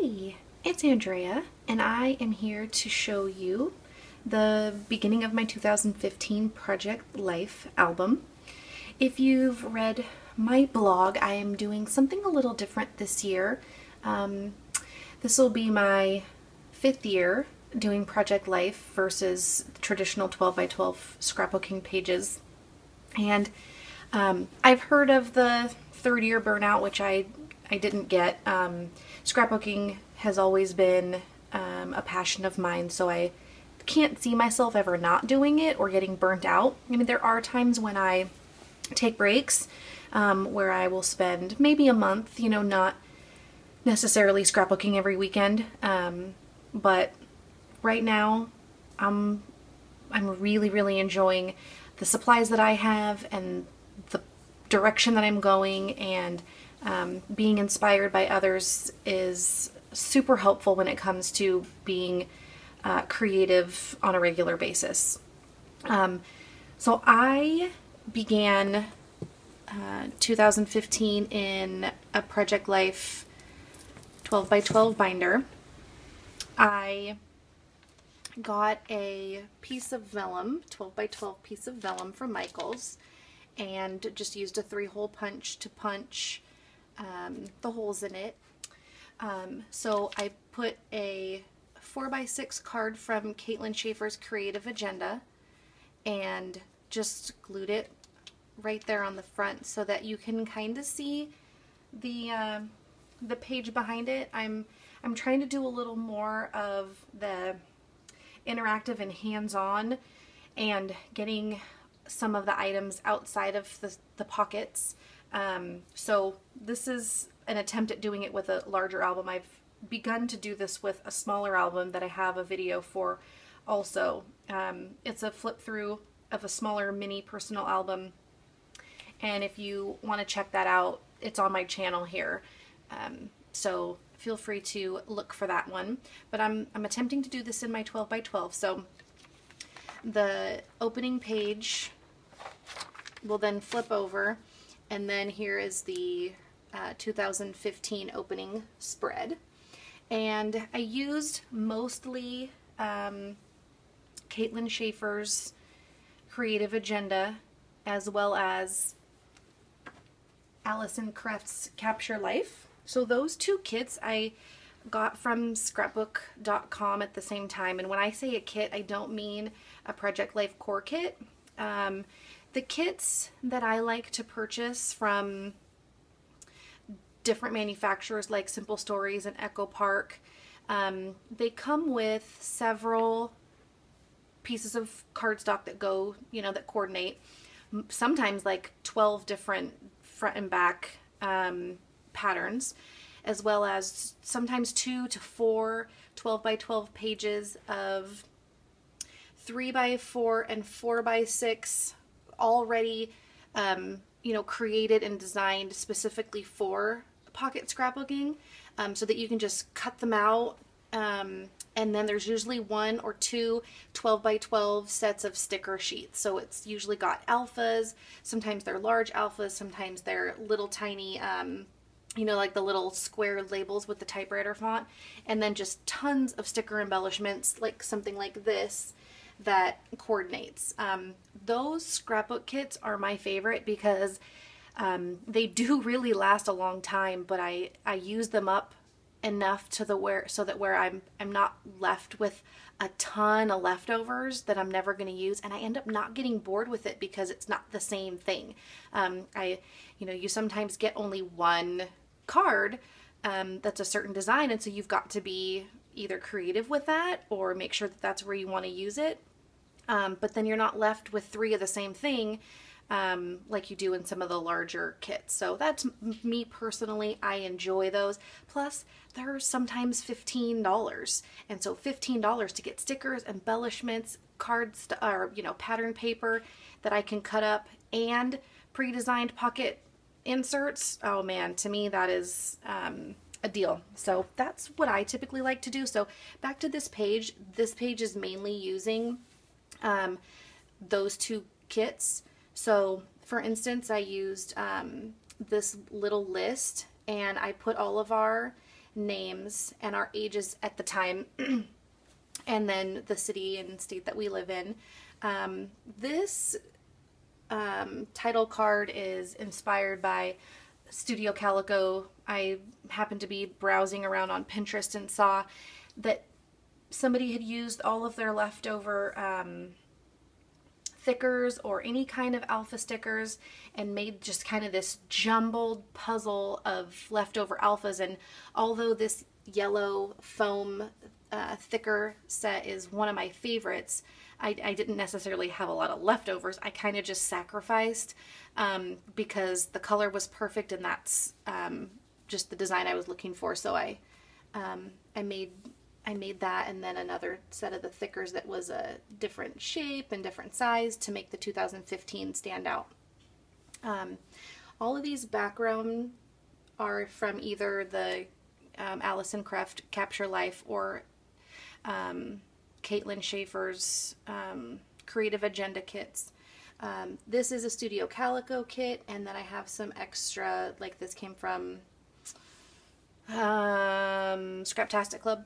Hey, it's Andrea, and I am here to show you the beginning of my 2015 Project Life album. If you've read my blog, I am doing something a little different this year. This will be my 5th year doing Project Life versus traditional 12 by 12 scrapbooking pages. And I've heard of the 3rd year burnout, which I didn't get. Scrapbooking has always been a passion of mine, so I can't see myself ever not doing it or getting burnt out. I mean, there are times when I take breaks where I will spend maybe a month, not necessarily scrapbooking every weekend, but right now I'm really enjoying the supplies that I have and the direction that I'm going, and being inspired by others is super helpful when it comes to being creative on a regular basis. So I began 2015 in a Project Life 12 by 12 binder. I got a piece of vellum, 12 by 12 piece of vellum from Michael's, and just used a 3-hole punch to punch the holes in it. So I put a 4x6 card from Caitlin Schaefer's Creative Agenda and just glued it right there on the front so that you can kind of see the page behind it. I'm trying to do a little more of the interactive and hands-on and getting some of the items outside of the pockets. So this is an attempt at doing it with a larger album. I've begun to do this with a smaller album that I have a video for also. It's a flip through of a smaller mini personal album, and if you want to check that out, it's on my channel here. So feel free to look for that one. But I'm attempting to do this in my 12 by 12. So the opening page will then flip over, and then here is the 2015 opening spread. And I used mostly Caitlin Schaefer's Creative Agenda, as well as Allison Kreft's Capture Life. So those 2 kits I got from scrapbook.com at the same time. And when I say a kit, I don't mean a Project Life core kit. The kits that I like to purchase from different manufacturers like Simple Stories and Echo Park, they come with several pieces of cardstock that go, that coordinate. Sometimes like 12 different front and back patterns, as well as sometimes 2 to 4 12 by 12 pages of 3 by 4 and 4 by 6 already created and designed specifically for pocket scrapbooking, so that you can just cut them out, and then there's usually 1 or 2 12 by 12 sets of sticker sheets. So it's usually got alphas, sometimes they're large alphas, sometimes they're little tiny like the little square labels with the typewriter font, and then just tons of sticker embellishments like something like this that coordinates. Those scrapbook kits are my favorite because they do really last a long time, but I use them up enough so that where I'm not left with a ton of leftovers that I'm never going to use, and I end up not getting bored with it because it's not the same thing. You sometimes get only one card that's a certain design, and so you've got to be either creative with that or make sure that that's where you want to use it. But then you're not left with 3 of the same thing like you do in some of the larger kits. So that's me personally. I enjoy those. Plus, they're sometimes $15, and so $15 to get stickers, embellishments, cards, or pattern paper that I can cut up, and pre-designed pocket inserts. Oh man, to me that is a deal. So that's what I typically like to do. So back to this page. This page is mainly using those 2 kits. So for instance, I used this little list, and I put all of our names and our ages at the time, and then the city and state that we live in. This title card is inspired by Studio Calico. I happened to be browsing around on Pinterest and saw that somebody had used all of their leftover thickers or any kind of alpha stickers and made just kind of this jumbled puzzle of leftover alphas. And although this yellow foam thicker set is one of my favorites, I didn't necessarily have a lot of leftovers. I kind of just sacrificed because the color was perfect, and that's just the design I was looking for. So I made that, and then another set of the thickers that was a different shape and different size to make the 2015 stand out. All of these background are from either the Alison Kreft Capture Life or Caitlin Schaefer's Creative Agenda kits. This is a Studio Calico kit, and then I have some extra, like this came from Scraptastic Club.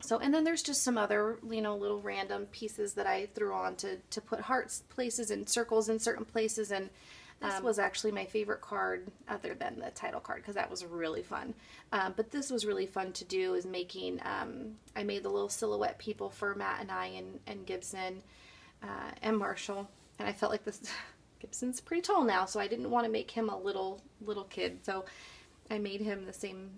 So, and then there's just some other, you know, little random pieces that I threw on to put hearts places and circles in certain places. And this was actually my favorite card other than the title card, because that was really fun. But this was really fun to do, is making, I made the little silhouette people for Matt and I and Gibson and Marshall. And I felt like this, Gibson's pretty tall now, so I didn't want to make him a little kid. So I made him the same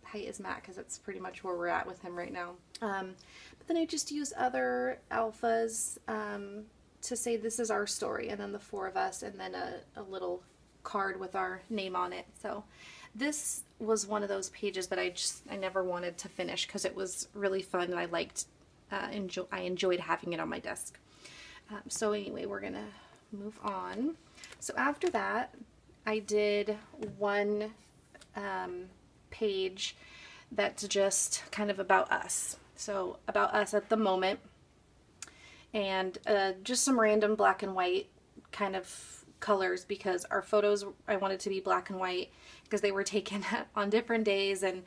height as Matt, because that's pretty much where we're at with him right now. But then I just use other alphas to say this is our story, and then the four of us, and then a little card with our name on it. So this was one of those pages that I never wanted to finish, because it was really fun, and I enjoyed having it on my desk. So anyway, we're gonna move on. So after that, I did one page that's just kind of about us. So about us at the moment, and just some random black and white kind of colors, because our photos, I wanted to be black and white because they were taken on different days, and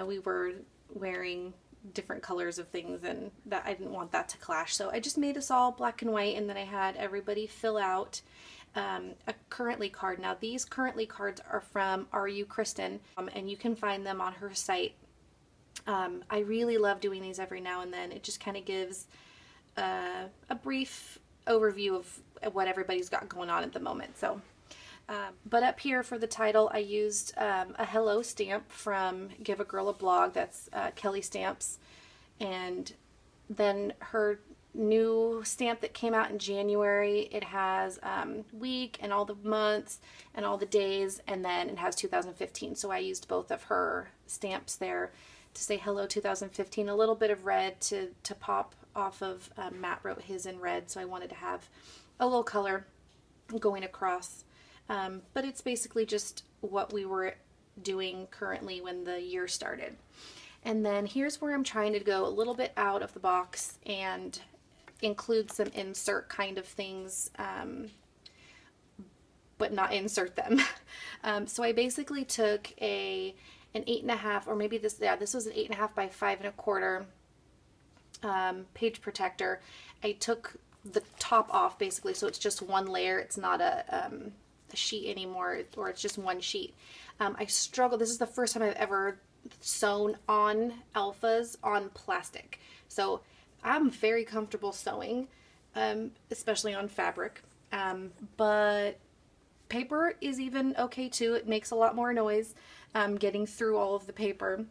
we were wearing different colors of things, and that I didn't want that to clash. So I just made us all black and white, and then I had everybody fill out a currently card. Now these currently cards are from Are You Kristen, and you can find them on her site. I really love doing these every now and then. It just kind of gives a brief overview of what everybody's got going on at the moment. So, but up here for the title, I used a hello stamp from Give a Girl a Blog. That's Kelly Stamps, and then her new stamp that came out in January. It has week and all the months and all the days, and then it has 2015. So I used both of her stamps there to say hello 2015. A little bit of red to pop off of, Matt wrote his in red, so I wanted to have a little color going across. But it's basically just what we were doing currently when the year started. And then here's where I'm trying to go a little bit out of the box and include some insert kind of things, but not insert them. So I basically took an 8.5, or maybe this was an 8.5 by 5.25 page protector. I took the top off basically, so it's just one layer. It's not a sheet anymore, or it's just one sheet. I struggle. This is the first time I've ever sewn on alphas on plastic. So I'm very comfortable sewing, especially on fabric, but paper is even okay too. It makes a lot more noise getting through all of the paper,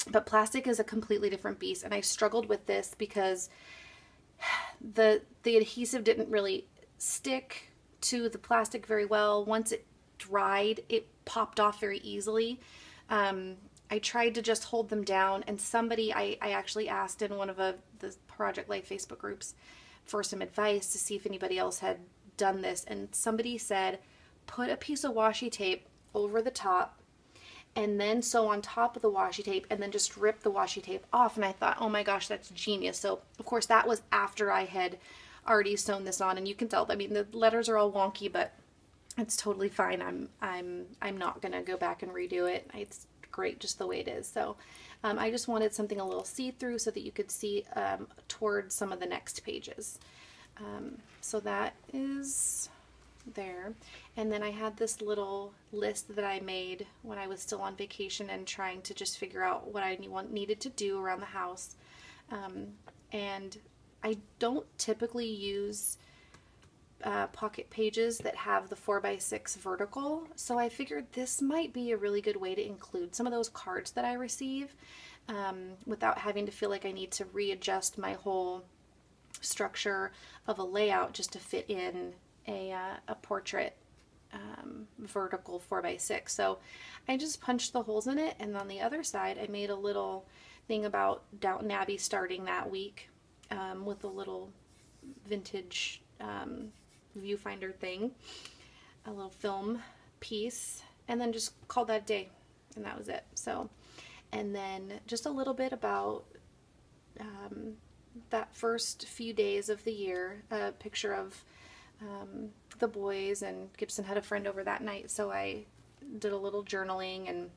but plastic is a completely different beast, and I struggled with this because the adhesive didn't really stick to the plastic very well. Once it dried, it popped off very easily. I tried to just hold them down, and somebody, I actually asked in one of the Project Life Facebook groups for some advice to see if anybody else had done this, and somebody said put a piece of washi tape over the top and then sew on top of the washi tape, and then just rip the washi tape off. And I thought, oh my gosh, that's genius. So of course that was after I had already sewn this on, and you can tell, I mean, the letters are all wonky, but it's totally fine. I'm not gonna go back and redo it. It's great just the way it is. So I just wanted something a little see-through so that you could see towards some of the next pages. So that is there. And then I had this little list that I made when I was still on vacation and trying to just figure out what I needed to do around the house. And I don't typically use pocket pages that have the 4x6 vertical, so I figured this might be a really good way to include some of those cards that I receive without having to feel like I need to readjust my whole structure of a layout just to fit in a portrait vertical 4x6. So I just punched the holes in it, and on the other side I made a little thing about Downton Abbey starting that week with a little vintage viewfinder thing, a little film piece, and then just called that day, and that was it. So, and then just a little bit about that first few days of the year, a picture of the boys, and Gibson had a friend over that night, so I did a little journaling, and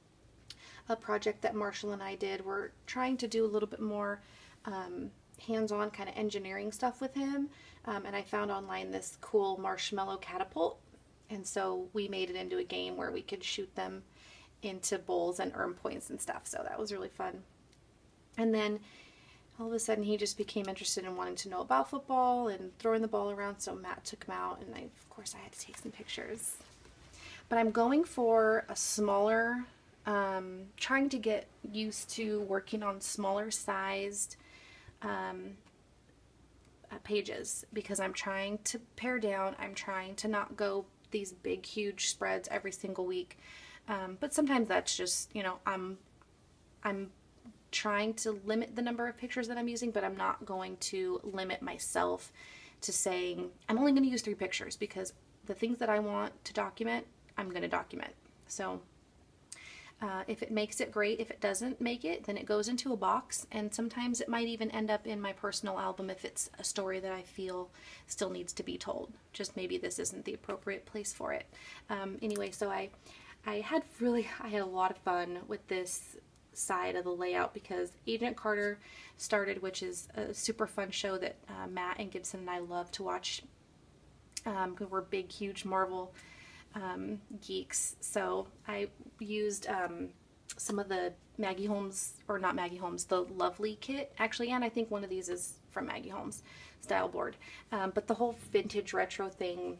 a project that Marshall and I did. We're trying to do a little bit more hands-on kind of engineering stuff with him, and I found online this cool marshmallow catapult, and so we made it into a game where we could shoot them into bowls and earn points and stuff, so that was really fun. And then all of a sudden he just became interested in wanting to know about football and throwing the ball around, so Matt took him out, and of course I had to take some pictures. But I'm going for a smaller, trying to get used to working on smaller sized pages, because I'm trying to pare down. I'm trying to not go these big huge spreads every single week, but sometimes that's just, you know, I'm trying to limit the number of pictures that I'm using, but I'm not going to limit myself to saying I'm only going to use 3 pictures, because the things that I want to document, I'm going to document. So if it makes it, great. If it doesn't make it, then it goes into a box, and sometimes it might even end up in my personal album if it's a story that I feel still needs to be told. Just maybe this isn't the appropriate place for it. Anyway, so I had a lot of fun with this side of the layout, because Agent Carter started, which is a super fun show that Matt and Gibson and I love to watch, because we're big, huge Marvel geeks. So I used some of the Maggie Holmes, or not Maggie Holmes, the Lovely kit actually, and I think one of these is from Maggie Holmes style board, but the whole vintage retro thing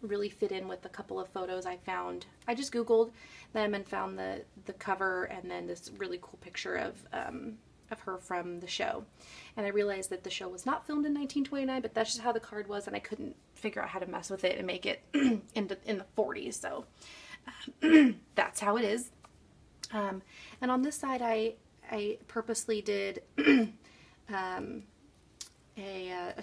really fit in with a couple of photos I found. I just googled them and found the cover, and then this really cool picture of her from the show, and I realized that the show was not filmed in 1929, but that's just how the card was, and I couldn't figure out how to mess with it and make it in the 40s, so that's how it is. And on this side I purposely did a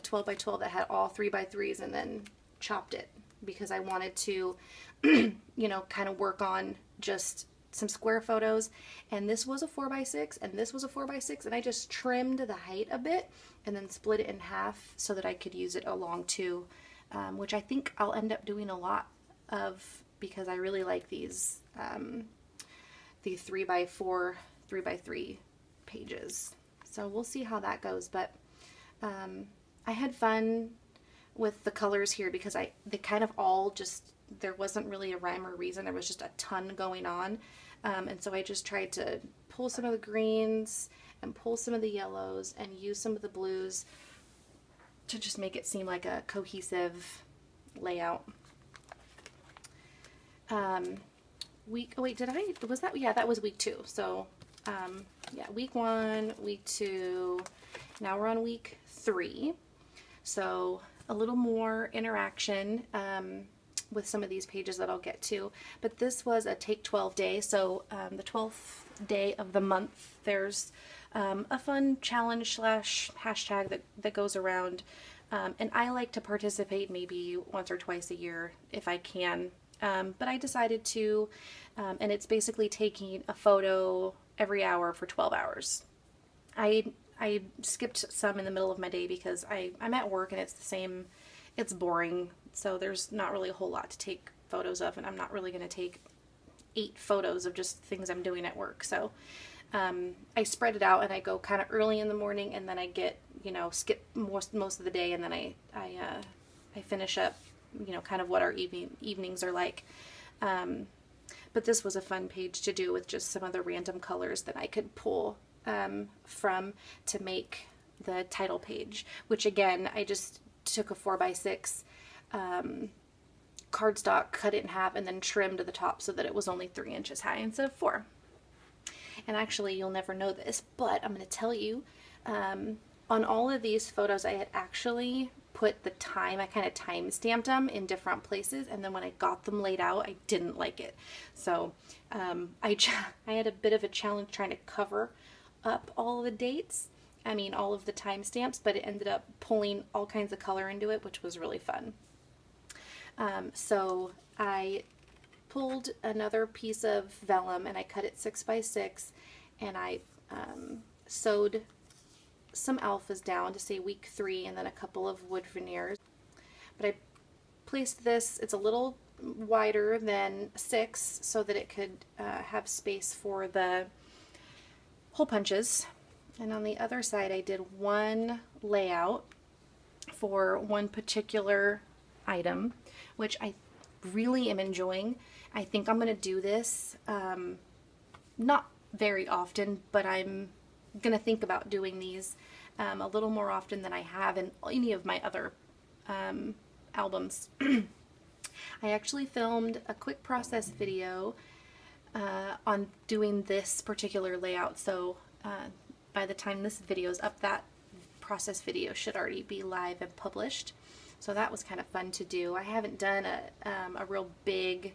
12 by 12 that had all 3 by 3s, and then chopped it, because I wanted to you know, kind of work on just some square photos. And this was a 4 by 6, and this was a 4 by 6, and I just trimmed the height a bit and then split it in half so that I could use it along too, which I think I'll end up doing a lot of, because I really like these the 3 by 4 3 by 3 pages. So we'll see how that goes, but I had fun with the colors here, because they kind of all just, there wasn't really a rhyme or reason, there was just a ton going on, and so I just tried to pull some of the greens and pull some of the yellows and use some of the blues to just make it seem like a cohesive layout. Week, oh wait, was that, yeah, that was week 2. So yeah, week 1, week 2, now we're on week 3. So a little more interaction with some of these pages that I'll get to. But this was a Take 12 day, so the 12th day of the month, there's a fun challenge / hashtag that goes around, and I like to participate maybe once or twice a year if I can, but I decided to, and it's basically taking a photo every hour for 12 hours. I skipped some in the middle of my day because I'm at work and it's the same, it's boring, so there's not really a whole lot to take photos of, and I'm not really going to take 8 photos of just things I'm doing at work. So I spread it out, and I go kind of early in the morning, and then I get, you know, skip most of the day, and then I finish up, you know, kind of what our evenings are like. But this was a fun page to do with just some other random colors that I could pull from to make the title page, which again, I just took a 4x6 cardstock, cut it in half, and then trimmed to the top so that it was only 3 inches high instead of 4. And actually, you'll never know this, but I'm going to tell you, on all of these photos, I had actually put the time, I kind of time stamped them in different places, and then when I got them laid out, I didn't like it. So I had a bit of a challenge trying to cover up all of the dates, I mean all of the timestamps, but it ended up pulling all kinds of color into it, which was really fun. So I pulled another piece of vellum, and I cut it 6x6, and I sewed some alphas down to say week 3, and then a couple of wood veneers. But I placed this, it's a little wider than 6 so that it could have space for the hole punches. And on the other side, I did one layout for one particular item, which I really am enjoying. I think I'm going to do this not very often, but I'm going to think about doing these a little more often than I have in any of my other albums. I actually filmed a quick process video on doing this particular layout, so by the time this video is up, that process video should already be live and published. So that was kind of fun to do. I haven't done a real big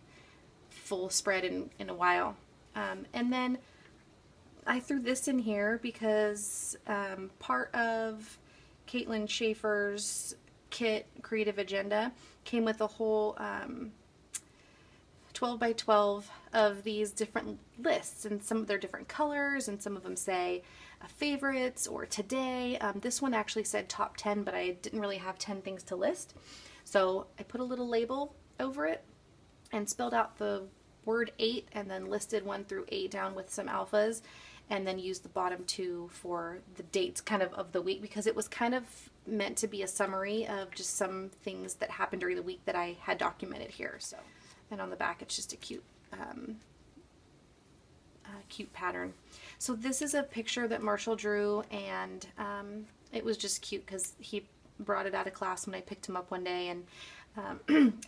full spread in a while. And then I threw this in here because part of Caitlin Schaefer's kit, Creative Agenda, came with a whole 12 by 12 of these different lists, and some of their different colors, and some of them say favorites or today. This one actually said top 10, but I didn't really have 10 things to list. So I put a little label over it and spelled out the word 8, and then listed 1 through 8 down with some alphas, and then used the bottom 2 for the dates kind of the week, because it was kind of meant to be a summary of just some things that happened during the week that I had documented here. So, and on the back it's just a cute cute pattern. So this is a picture that Marshall drew, and it was just cute because he brought it out of class when I picked him up one day, and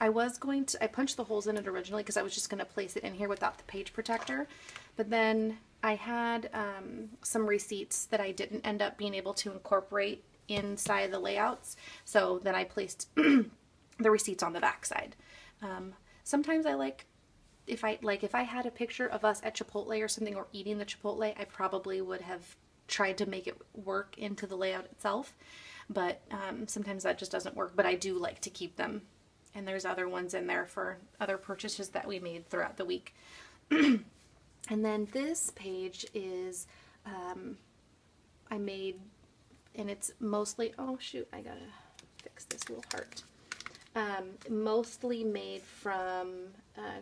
I punched the holes in it originally because I was just going to place it in here without the page protector, but then I had some receipts that I didn't end up being able to incorporate inside the layouts, so then I placed the receipts on the back side. Sometimes I like, if I had a picture of us at Chipotle or something, or eating the Chipotle, I probably would have tried to make it work into the layout itself, but sometimes that just doesn't work, but I do like to keep them. And there's other ones in there for other purchases that we made throughout the week. And then this page is, I made, and it's mostly, oh shoot, I gotta fix this little heart. Mostly made from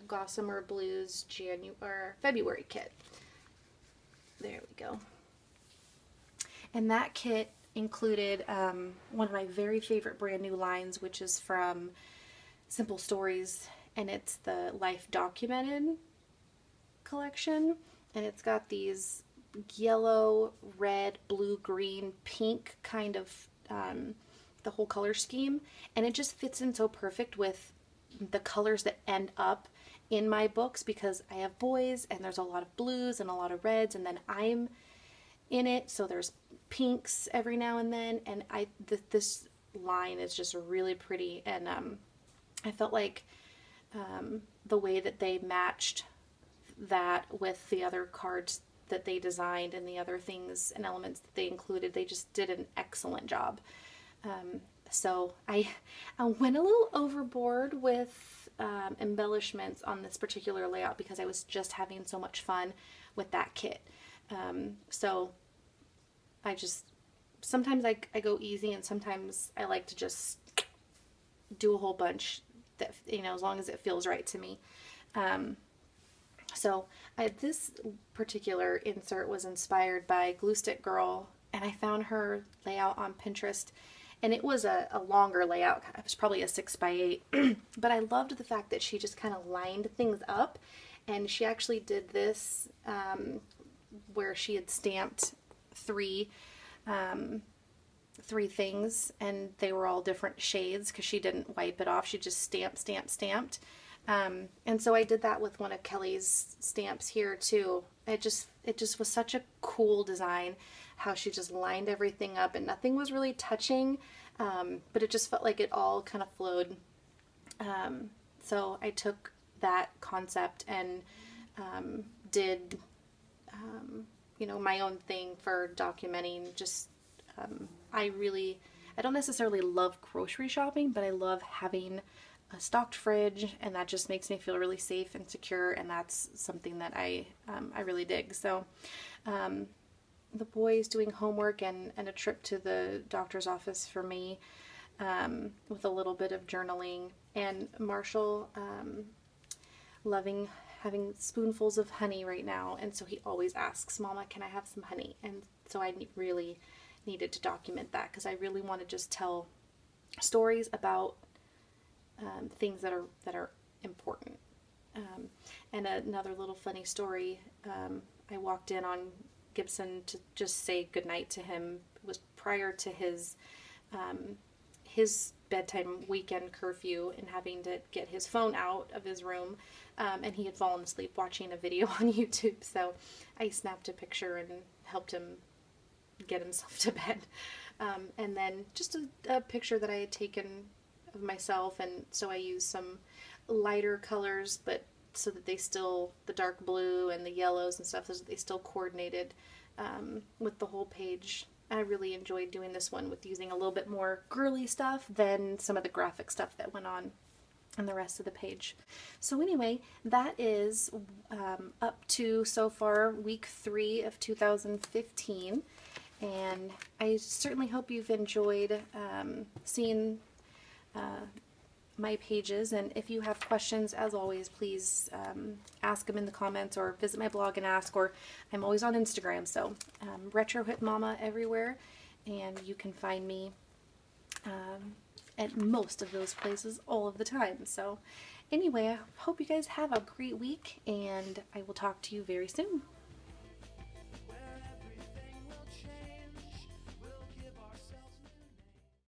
Gossamer Blues February kit. There we go. And that kit included one of my very favorite brand new lines, which is from Simple Stories, and it's the Life Documented collection, and it's got these yellow, red, blue, green, pink kind of the whole color scheme, and it just fits in so perfect with the colors that end up in my books, because I have boys and there's a lot of blues and a lot of reds, and then I'm in it, so there's pinks every now and then, and this line is just really pretty, and I felt like the way that they matched that with the other cards that they designed and the other things and elements that they included, they just did an excellent job. So I went a little overboard with embellishments on this particular layout because I was just having so much fun with that kit. So I just, sometimes I go easy, and sometimes I like to just do a whole bunch that, you know, as long as it feels right to me. So this particular insert was inspired by Glue Stick Girl, and I found her layout on Pinterest, and it was a longer layout. It was probably a 6x8, but I loved the fact that she just kind of lined things up, and she actually did this where she had stamped three things, and they were all different shades because she didn't wipe it off. She just stamped. And so I did that with one of Kelly's stamps here too. It just was such a cool design, how she just lined everything up and nothing was really touching, but it just felt like it all kind of flowed. So I took that concept and did you know, my own thing for documenting just I don't necessarily love grocery shopping, but I love having a stocked fridge, and that just makes me feel really safe and secure, and that's something that I really dig. So the boys doing homework and a trip to the doctor's office for me, with a little bit of journaling, and Marshall loving having spoonfuls of honey right now, and so he always asks, Mama, can I have some honey? And so I really needed to document that because I really want to just tell stories about things that are important. And another little funny story, I walked in on Gibson to just say goodnight to him. It was prior to his bedtime weekend curfew and having to get his phone out of his room, and he had fallen asleep watching a video on YouTube, so I snapped a picture and helped him get himself to bed. And then just a picture that I had taken of myself, and so I used some lighter colors, but so that they still, the dark blue and the yellows and stuff, so that they still coordinated with the whole page. I really enjoyed doing this one with using a little bit more girly stuff than some of the graphic stuff that went on in the rest of the page. So anyway, that is up to, so far, week 3 of 2015. And I certainly hope you've enjoyed seeing my pages, and if you have questions, as always, please ask them in the comments or visit my blog and ask, or I'm always on Instagram, so retrohipmama everywhere, and you can find me at most of those places all of the time. So anyway, I hope you guys have a great week, and I will talk to you very soon.